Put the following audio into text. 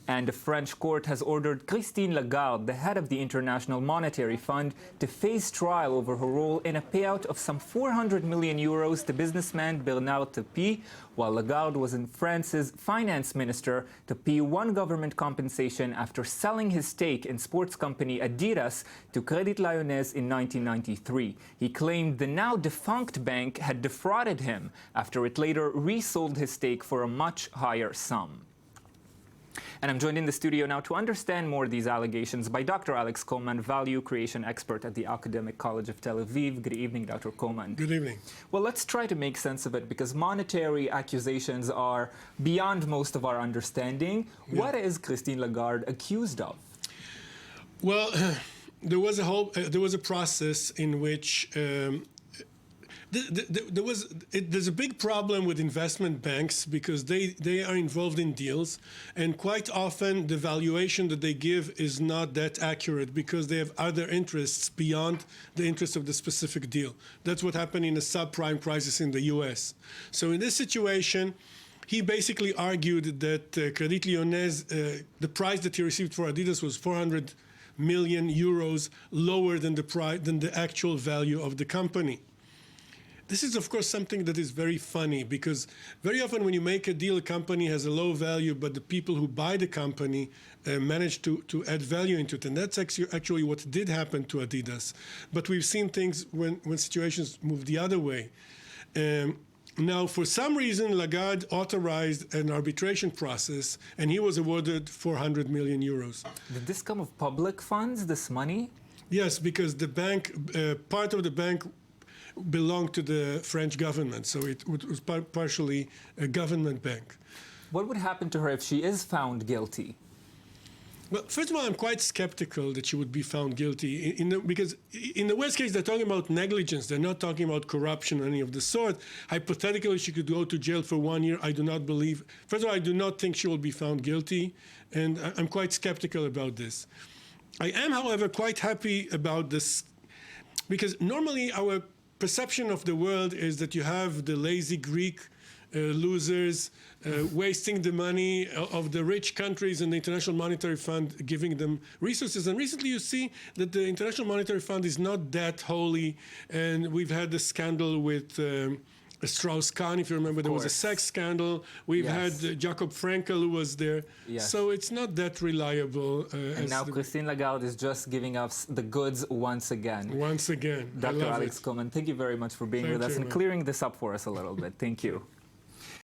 And a French court has ordered Christine Lagarde, the head of the International Monetary Fund, to face trial over her role in a payout of some 400 million euros to businessman Bernard Tapie. While Lagarde was in France's finance minister, Tapie won government compensation after selling his stake in sports company Adidas to Crédit Lyonnais in 1993. He claimed the now defunct bank had defrauded him after it later resold his stake for a much higher sum. And I'm joined in the studio now to understand more of these allegations by Dr. Alex Coleman, value creation expert at the Academic College of Tel Aviv. Good evening, Dr. Coleman. Good evening. Well, let's try to make sense of it because monetary accusations are beyond most of our understanding. Yeah. What is Christine Lagarde accused of? Well, there was a process in which there's a big problem with investment banks because they are involved in deals, and quite often the valuation that they give is not that accurate because they have other interests beyond the interest of the specific deal. That's what happened in the subprime crisis in the US. So in this situation, he basically argued that Crédit Lyonnais, the price that he received for Adidas was 400 million euros lower than the actual value of the company. This is, of course, something that is very funny because very often when you make a deal, a company has a low value, but the people who buy the company manage to add value into it. And that's actually what did happen to Adidas. But we've seen things when situations move the other way. Now, for some reason, Lagarde authorized an arbitration process, and he was awarded 400 million euros. Did this come of public funds, this money? Yes, because the bank, part of the bank belonged to the French government, so it was partially a government bank. What would happen to her if she is found guilty? Well, first of all, I'm quite skeptical that she would be found guilty because in the worst case, they're talking about negligence. They're not talking about corruption or any of the sort. Hypothetically, she could go to jail for 1 year. I do not believe. First of all, I do not think she will be found guilty, and I'm quite skeptical about this. I am, however, quite happy about this because normally our perception of the world is that you have the lazy Greek losers wasting the money of the rich countries and the International Monetary Fund giving them resources. And recently you see that the International Monetary Fund is not that holy. And we've had the scandal with Strauss-Kahn, if you remember, there was a sex scandal. We've had Jacob Frankel who was there. Yes. So it's not that reliable. And now Christine Lagarde is just giving us the goods once again. Once again. Dr. Alex Coleman, thank you very much for being with us and clearing this up for us a little bit. Thank you.